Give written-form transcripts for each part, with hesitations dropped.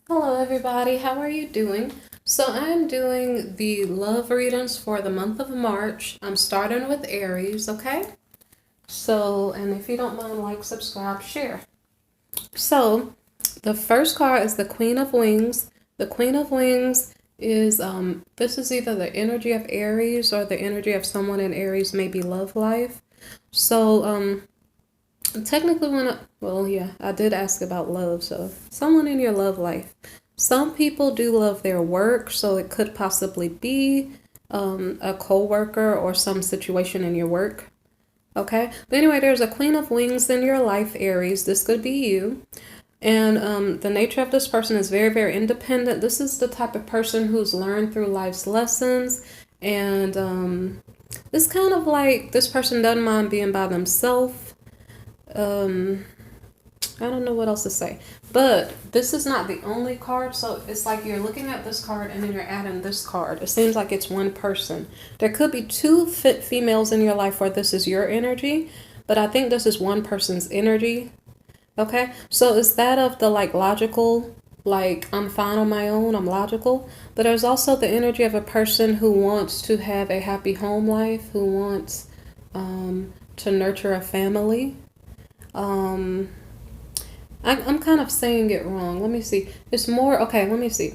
Hello everybody, how are you doing? So I'm doing the love readings for the month of March. I'm starting with Aries, okay? So, and if you don't mind, like, subscribe, share. So, the first card is the Queen of Wings. The Queen of Wings is this is either the energy of Aries or the energy of someone in Aries, maybe love life. So, technically, well, yeah, I did ask about love. So, someone in your love life. Some people do love their work, so it could possibly be a co-worker or some situation in your work. Okay, but anyway, there's a Queen of Wings in your life, Aries. This could be you. And the nature of this person is very, very independent. This is the type of person who's learned through life's lessons. And it's kind of like this person doesn't mind being by themselves. I don't know what else to say. But this is not the only card. So it's like you're looking at this card and then you're adding this card. It seems like it's one person. There could be two fit females in your life where this is your energy. But I think this is one person's energy. Okay. So it's that of the like logical, like I'm fine on my own, I'm logical. But there's also the energy of a person who wants to have a happy home life, who wants to nurture a family. Um, I'm kind of saying it wrong. Let me see. It's more, okay, let me see.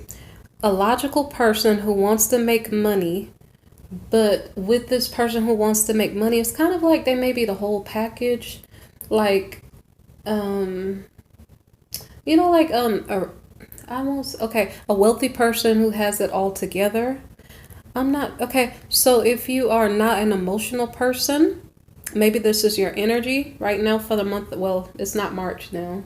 A logical person who wants to make money, but with this person who wants to make money, it's kind of like they may be the whole package. Like, um, like, a wealthy person who has it all together. I'm not, okay, so if you are not an emotional person, maybe this is your energy right now for the month. Well, it's not March now.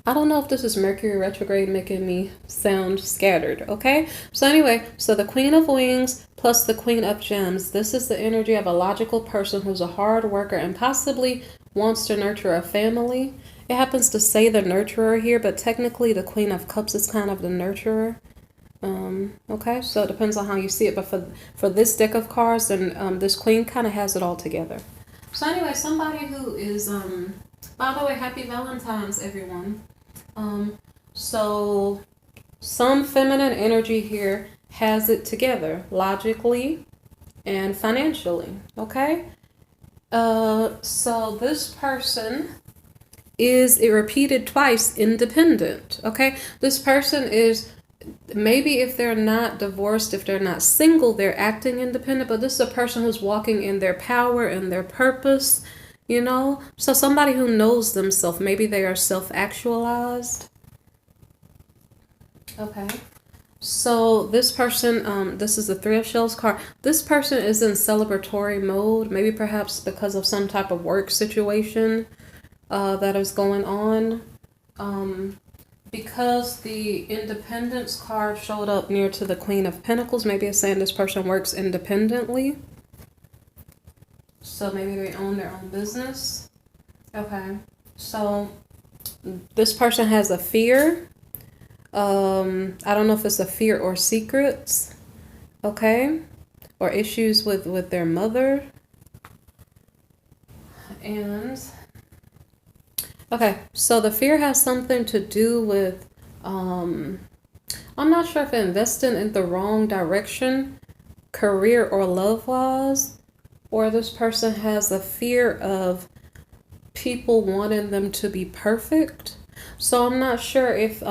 I don't know if this is Mercury retrograde making me sound scattered, okay? So anyway, so the Queen of Wings plus the Queen of Gems. This is the energy of a logical person who's a hard worker and possibly wants to nurture a family. It happens to say the nurturer here, but technically the Queen of Cups is kind of the nurturer. Okay, so it depends on how you see it. But for this deck of cards, and this queen kind of has it all together. So anyway, somebody who is by the way, happy Valentine's, everyone. So some feminine energy here has it together logically and financially. Okay. So this person is it repeated twice independent. Okay, this person is maybe if they're not divorced, if they're not single, they're acting independent, but this is a person who's walking in their power and their purpose, So somebody who knows themselves, maybe they are self-actualized. Okay. So this person, this is the Three of Shells card. This person is in celebratory mode, maybe perhaps because of some type of work situation that is going on. Because the Independence card showed up near to the Queen of Pentacles, maybe it's saying this person works independently. So maybe they own their own business. Okay. So this person has a fear. I don't know if it's a fear or secrets. Okay. Or issues with their mother. And okay, so the fear has something to do with, I'm not sure if investing in the wrong direction, career or love-wise, or this person has a fear of people wanting them to be perfect. So I'm not sure if,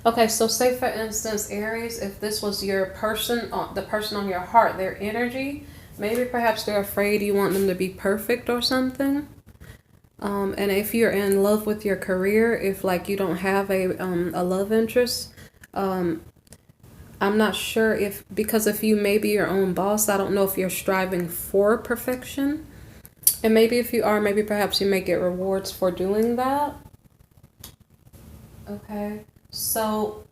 okay, so say for instance, Aries, if this was your person, the person on your heart, their energy, maybe perhaps they're afraid you want them to be perfect or something. And if you're in love with your career, if like you don't have a love interest, I'm not sure because if you may be your own boss, I don't know if you're striving for perfection. And maybe if you are, maybe perhaps you may get rewards for doing that. Okay. So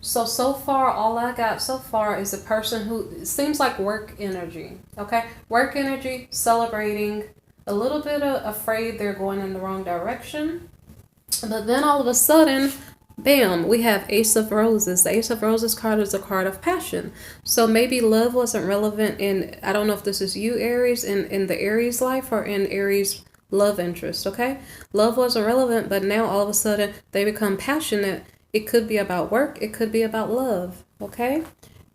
far, all I got so far is a person who seems like work energy. Okay. Work energy, celebrating, a little bit afraid they're going in the wrong direction. But then all of a sudden, bam, we have Ace of Roses. The Ace of Roses card is a card of passion. So maybe love wasn't relevant I don't know if this is you, Aries, in the Aries life or in Aries love interest, okay? Love wasn't relevant, but now all of a sudden they become passionate. It could be about work. It could be about love, okay?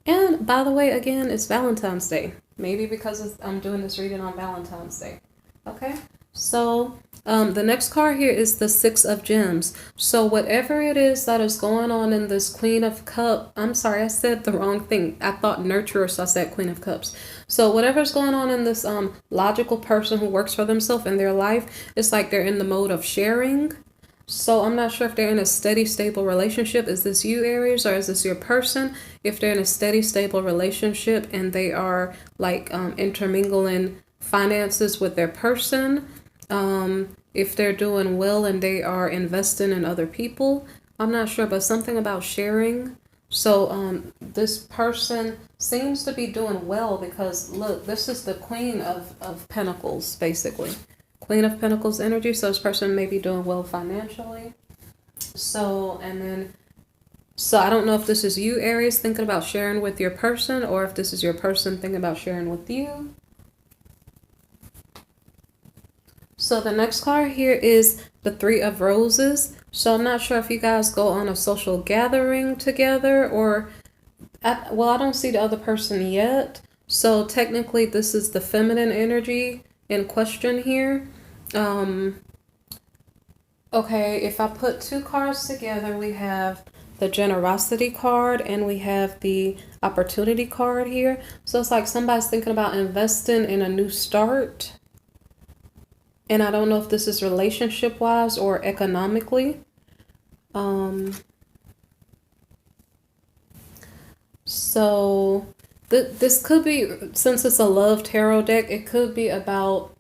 And by the way, again, it's Valentine's Day. Maybe because I'm doing this reading on Valentine's Day, okay? So the next card here is the Six of Gems. So whatever it is that is going on in this Queen of Cups, I'm sorry, I said the wrong thing. I thought nurturer, so I said Queen of Cups. So whatever's going on in this logical person who works for themselves in their life, it's like they're in the mode of sharing. So I'm not sure if they're in a steady, stable relationship. Is this you, Aries, or is this your person? If they're in a steady, stable relationship and they are like intermingling finances with their person, if they're doing well and they are investing in other people, I'm not sure, but something about sharing. So this person seems to be doing well because look, this is the Queen of Pentacles, basically. Queen of Pentacles energy. So this person may be doing well financially. So, and then, so I don't know if this is you, Aries, thinking about sharing with your person, or if this is your person thinking about sharing with you. So the next card here is the Three of Roses. So I'm not sure if you guys go on a social gathering together, or, well, I don't see the other person yet. So technically this is the feminine energy in question here. Okay, if I put two cards together, we have the generosity card and we have the opportunity card here. So it's like somebody's thinking about investing in a new start. And I don't know if this is relationship wise or economically. So this could be, since it's a love tarot deck, it could be about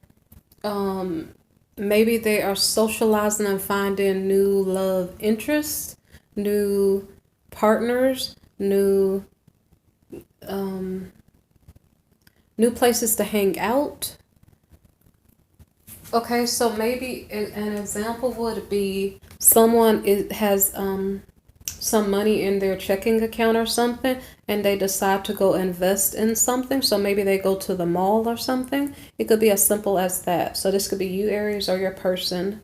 maybe they are socializing and finding new love interests, new partners, new places to hang out. Okay, so maybe an example would be someone has some money in their checking account or something, and they decide to go invest in something. So maybe they go to the mall or something. It could be as simple as that. So this could be you, Aries, or your person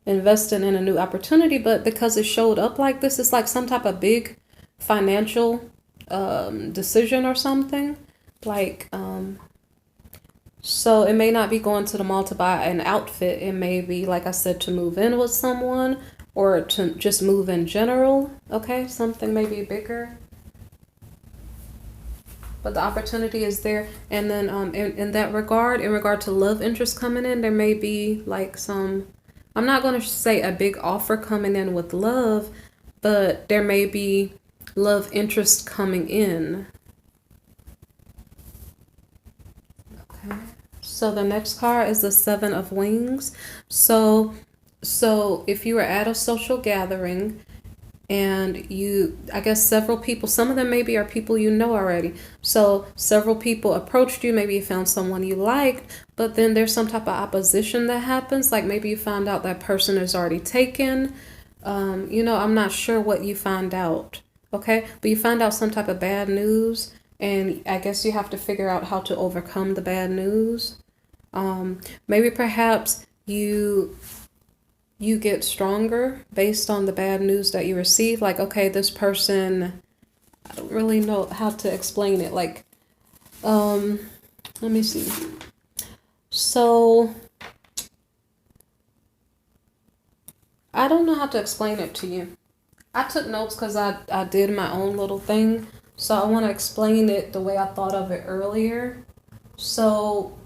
investing in a new opportunity. But because it showed up like this, it's like some type of big financial decision or something. Like, so it may not be going to the mall to buy an outfit. It may be, like I said, to move in with someone, or to just move in general, okay? Something maybe bigger. But the opportunity is there. And then in that regard, in regard to love interest coming in, there may be like some, I'm not going to say a big offer coming in with love, but there may be love interest coming in. Okay. So the next card is the Seven of Wings. So if you were at a social gathering and I guess several people, some of them maybe are people you know already. So several people approached you, maybe you found someone you liked, but then there's some type of opposition that happens. Like maybe you found out that person is already taken. I'm not sure what you find out, okay? But you find out some type of bad news, and I guess you have to figure out how to overcome the bad news. Maybe perhaps you get stronger based on the bad news that you receive. Like, okay, this person, I don't really know how to explain it. Like, let me see. So, I don't know how to explain it to you. I took notes because I did my own little thing. So I want to explain it the way I thought of it earlier. So,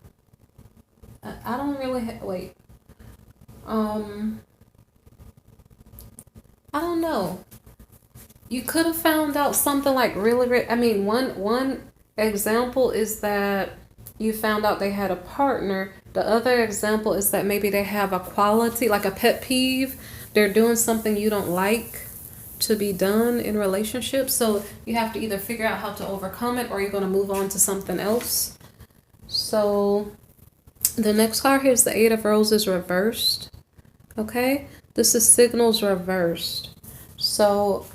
I don't really, wait. I don't know. You could have found out something like really, I mean, one example is that you found out they had a partner. The other example is that maybe they have a quality, like a pet peeve. They're doing something you don't like to be done in relationships. So you have to either figure out how to overcome it, or you're going to move on to something else. So the next card here is the Eight of Roses reversed. Okay, this is signals reversed. So,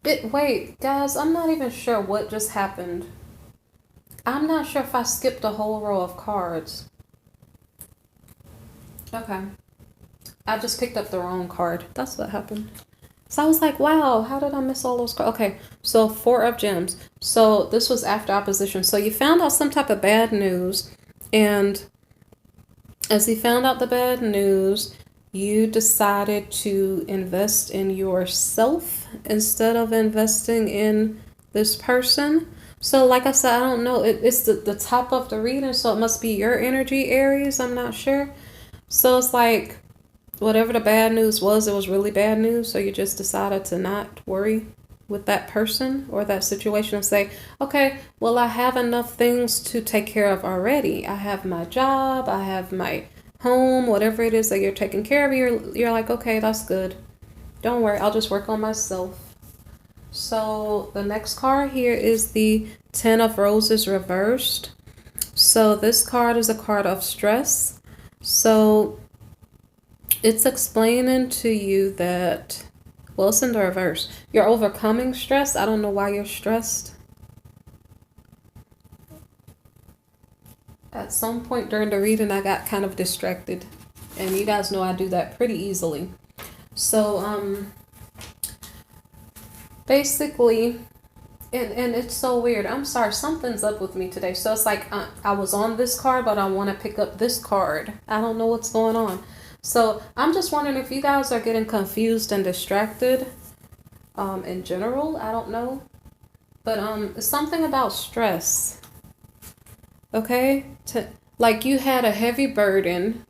wait, guys, I'm not even sure what just happened. I'm not sure if I skipped a whole row of cards. Okay. I just picked up the wrong card. That's what happened. So I was like, wow, how did I miss all those cards? Okay, so 4 of Gems. So this was after opposition. So you found out some type of bad news. And as you found out the bad news, you decided to invest in yourself instead of investing in this person. So like I said, I don't know. It's the top of the reading, so it must be your energy, Aries. I'm not sure. So it's like whatever the bad news was, it was really bad news. So you just decided to not worry with that person or that situation and say, okay, well, I have enough things to take care of already. I have my job, I have my home, whatever it is that you're taking care of. You're like, okay, that's good. Don't worry, I'll just work on myself. So the next card here is the 10 of Roses reversed. So this card is a card of stress. So it's explaining to you that, well, it's in the reverse. You're overcoming stress. I don't know why you're stressed. At some point during the reading, I got kind of distracted. And you guys know I do that pretty easily. So, basically, and it's so weird. I'm sorry, something's up with me today. So it's like I was on this card, but I want to pick up this card. I don't know what's going on. So I'm just wondering if you guys are getting confused and distracted in general. I don't know. But it's something about stress. Okay? Like you had a heavy burden.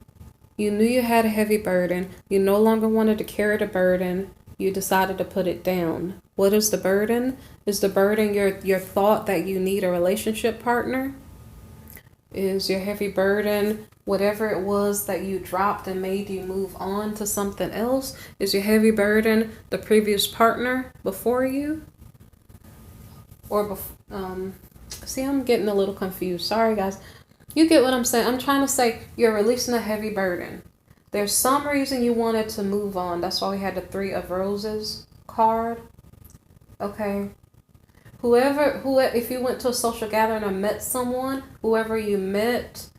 You knew you had a heavy burden. You no longer wanted to carry the burden. You decided to put it down. What is the burden? Is the burden your thought that you need a relationship partner? Is your heavy burden whatever it was that you dropped and made you move on to something else? Is your heavy burden the previous partner before you? Or see, I'm getting a little confused. Sorry, guys. You get what I'm saying. I'm trying to say you're releasing a heavy burden. There's some reason you wanted to move on. That's why we had the 3 of Roses card. Okay. If you went to a social gathering or met someone, whoever you met,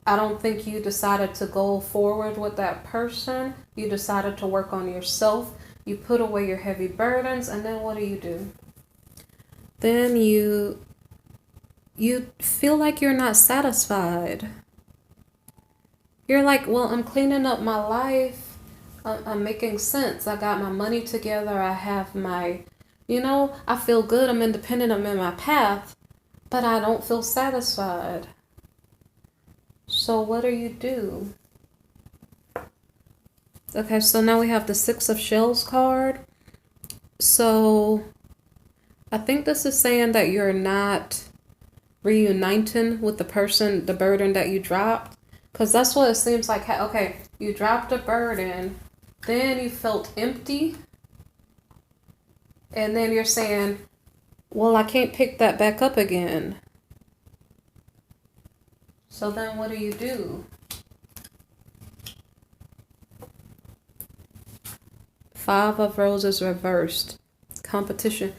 I don't think you decided to go forward with that person. You decided to work on yourself. You put away your heavy burdens, and then what do? Then you feel like you're not satisfied. You're like, well, I'm cleaning up my life. I'm making sense. I got my money together. I have my, I feel good. I'm independent. I'm in my path, but I don't feel satisfied. So what do? Okay, so now we have the 6 of Shells card. So I think this is saying that you're not reuniting with the person, the burden that you dropped. Because that's what it seems like. Okay, you dropped a burden, then you felt empty. And then you're saying, well, I can't pick that back up again. So then what do? 5 of Roses reversed. Competition.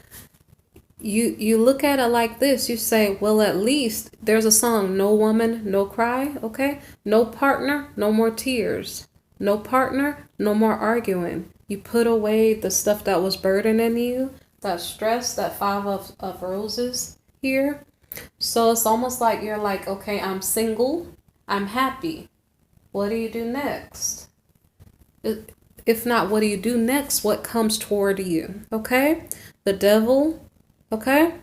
You look at it like this. You say, well, at least there's a song, no woman, no cry, okay? No partner, no more tears. No partner, no more arguing. You put away the stuff that was burdening you, that stress, that 5 of Roses here. So it's almost like you're like, okay, I'm single, I'm happy. What do you do next? If not, what do you do next? What comes toward you, okay? The Devil. Okay,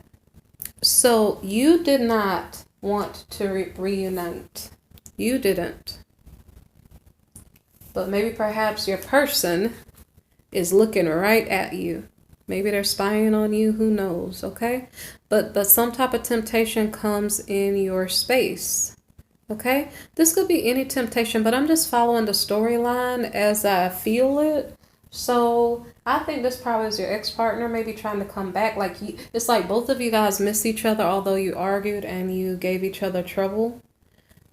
so you did not want to reunite. You didn't. But maybe perhaps your person is looking right at you. Maybe they're spying on you. Who knows? Okay, but some type of temptation comes in your space. Okay, this could be any temptation, but I'm just following the storyline as I feel it. So I think this probably is your ex-partner maybe trying to come back. It's like both of you guys miss each other, although you argued and you gave each other trouble.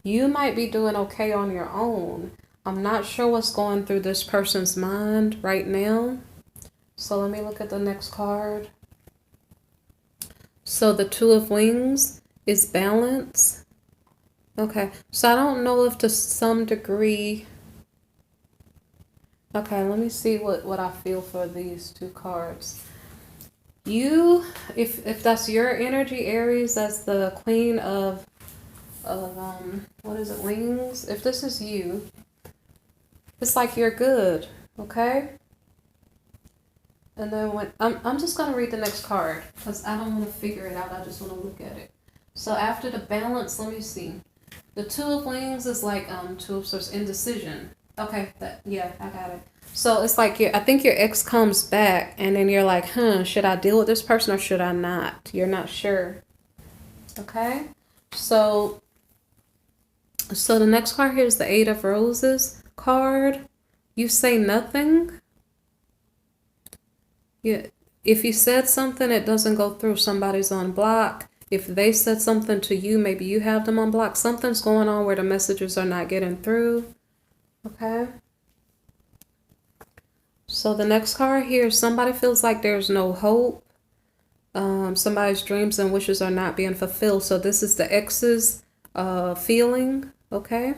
You might be doing okay on your own. I'm not sure what's going through this person's mind right now. So let me look at the next card. So the 2 of Wings is balance. Okay, so I don't know if to some degree Okay, let me see what I feel for these two cards. You, if that's your energy, Aries, that's the Queen of what is it, wings? If this is you, it's like you're good, okay? And then when I'm just gonna read the next card because I don't want to figure it out. I just want to look at it. So after the balance, let me see. The Two of Wings is like Two of Swords, indecision. Okay, yeah, I got it. So it's like I think your ex comes back and then you're like, should I deal with this person or should I not? You're not sure. Okay? So the next card here is the Eight of Roses card. You say nothing. Yeah. If you said something, it doesn't go through. Somebody's on block. If they said something to you, maybe you have them on block. Something's going on where the messages are not getting through. Okay. So the next card here, somebody feels like there's no hope. Somebody's dreams and wishes are not being fulfilled. So this is the ex's feeling. Okay.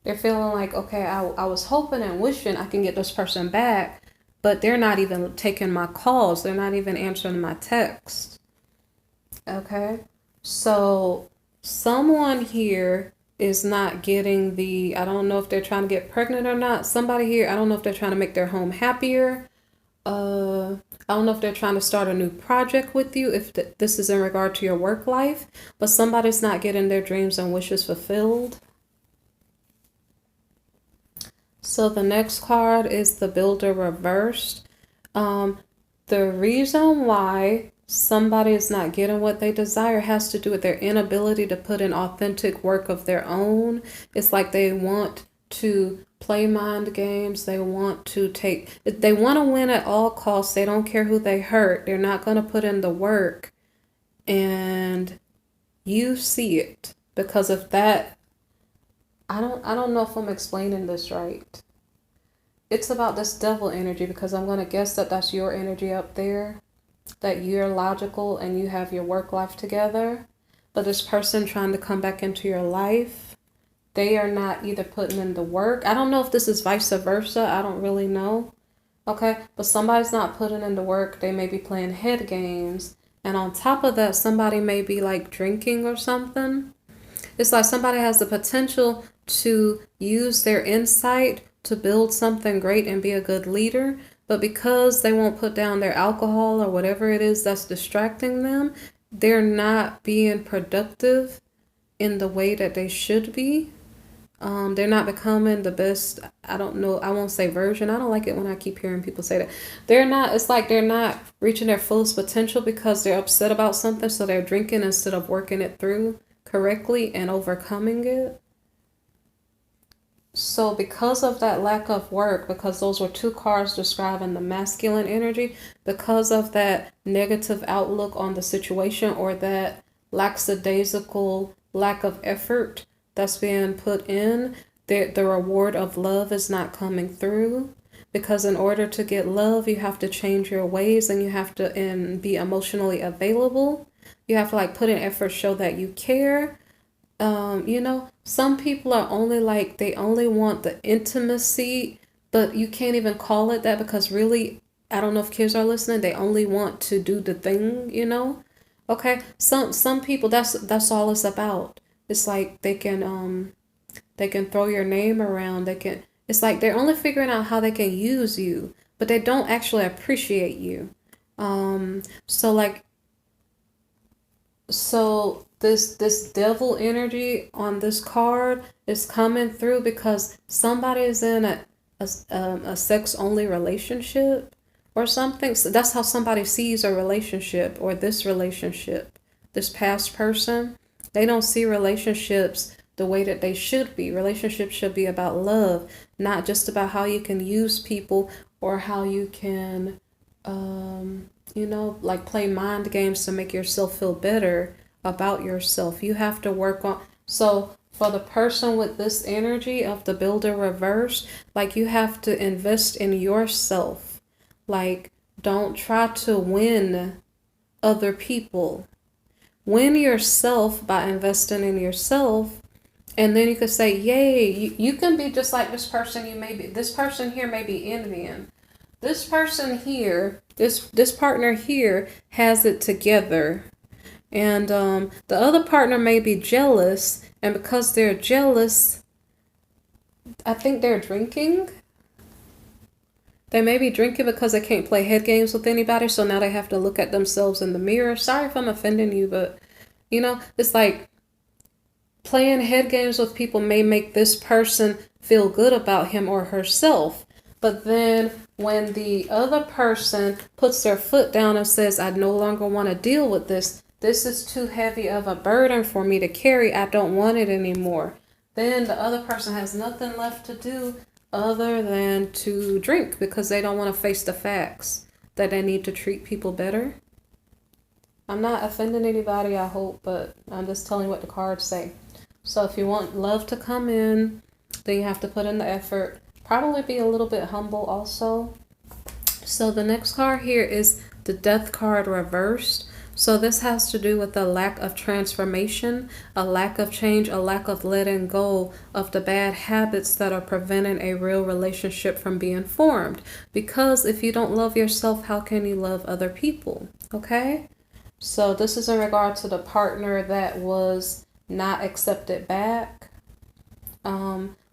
They're feeling like, okay, I was hoping and wishing I can get this person back, but they're not even taking my calls. They're not even answering my text. Okay. So someone here is not getting I don't know if they're trying to get pregnant or not. Somebody here, I don't know if they're trying to make their home happier. I don't know if they're trying to start a new project with you, if this is in regard to your work life, but somebody's not getting their dreams and wishes fulfilled. So the next card is the Builder reversed. The reason why somebody is not getting what they desire has to do with their inability to put in authentic work of their own. It's like they want to play mind games. They want to win at all costs. They don't care who they hurt. They're not going to put in the work. And you see it because of that. I don't know if I'm explaining this right. It's about this devil energy because I'm going to guess that that's your energy up there, that you're logical and you have your work life together. But this person trying to come back into your life, they are not either putting in the work. I don't know if this is vice versa. I don't really know. Okay, but somebody's not putting in the work. They may be playing head games. And on top of that, somebody may be like drinking or something. It's like somebody has the potential to use their insight to build something great and be a good leader. But because they won't put down their alcohol or whatever it is that's distracting them, they're not being productive in the way that they should be. They're not becoming the best, I don't know, I won't say version. I don't like it when I keep hearing people say that. It's like they're not reaching their fullest potential because they're upset about something. So they're drinking instead of working it through correctly and overcoming it. So because of that lack of work, because those were two cards describing the masculine energy, because of that negative outlook on the situation or that lackadaisical lack of effort that's being put in, the reward of love is not coming through. Because in order to get love, you have to change your ways and you have to be emotionally available. You have to like put in effort, show that you care. Some people are only like, they only want the intimacy, but you can't even call it that because really, I don't know if kids are listening, they only want to do the thing. Okay, some people, that's all it's about. It's like they can throw your name around. It's like they're only figuring out how they can use you, but they don't actually appreciate you. So this devil energy on this card is coming through because somebody is in a sex only relationship or something. So that's how somebody sees a relationship or this relationship, this past person. They don't see relationships the way that they should be. Relationships should be about love, not just about how you can use people or how you can, like play mind games to make yourself feel better about yourself. You have to work on. So for the person with this energy of the Builder reverse, like you have to invest in yourself. Like don't try to win other people. Win yourself by investing in yourself And then you could say, yay, you can be just like this person. This person here may be envying. This person here, this partner here has it together. And the other partner may be jealous. And because they're jealous, I think they're drinking. They may be drinking because they can't play head games with anybody. So now they have to look at themselves in the mirror. Sorry if I'm offending you, but you know, it's like playing head games with people may make this person feel good about him or herself. But then when the other person puts their foot down and says, I no longer want to deal with this. This is too heavy of a burden for me to carry. I don't want it anymore. Then the other person has nothing left to do other than to drink because they don't want to face the facts that they need to treat people better. I'm not offending anybody, I hope, but I'm just telling you what the cards say. So if you want love to come in, then you have to put in the effort. Probably be a little bit humble also. So the next card here is the Death card reversed. So this has to do with a lack of transformation, a lack of change, a lack of letting go of the bad habits that are preventing a real relationship from being formed. Because if you don't love yourself, how can you love other people? Okay? So this is in regard to the partner that was not accepted back.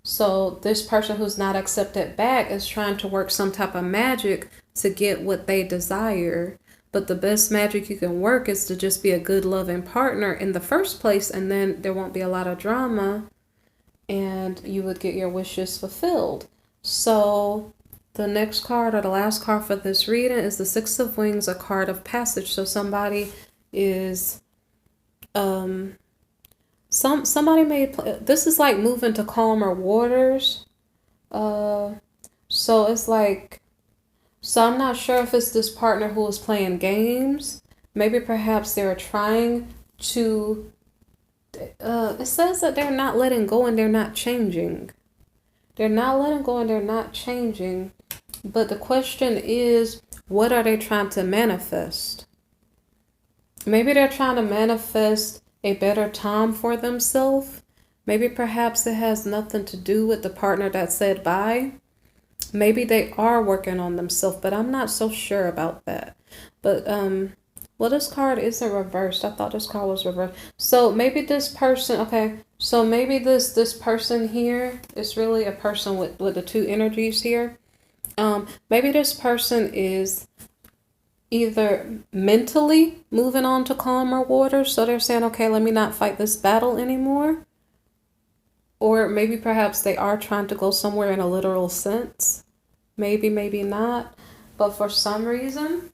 So this person who's not accepted back is trying to work some type of magic to get what they desire. But the best magic you can work is to just be a good loving partner in the first place, and then there won't be a lot of drama and you would get your wishes fulfilled. So the next card, or the last card for this reading, is the Six of Wings, a card of passage. So somebody is somebody made this is like moving to calmer waters. So it's like, so I'm not sure if it's this partner who is playing games. Maybe perhaps they're trying to it says that they're not letting go and they're not changing. They're not letting go and they're not changing. But the question is, what are they trying to manifest? Maybe they're trying to manifest a better time for themselves. Maybe perhaps it has nothing to do with the partner that said bye. Maybe they are working on themselves, but I'm not so sure about that. But well, this card isn't reversed. I thought this card was reversed. So maybe this person, okay, so maybe this person here is really a person with the two energies here. Maybe this person is either mentally moving on to calmer waters, so they're saying, okay, let me not fight this battle anymore. Or maybe perhaps they are trying to go somewhere in a literal sense. Maybe, maybe not. But for some reason,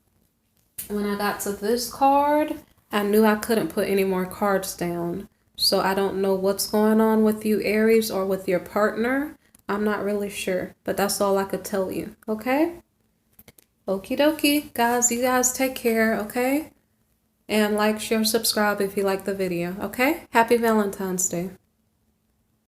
when I got to this card, I knew I couldn't put any more cards down. So I don't know what's going on with you, Aries, or with your partner. I'm not really sure, but that's all I could tell you, okay? Okie dokie, guys, you guys take care, okay? And like, share, subscribe if you like the video, okay? Happy Valentine's Day.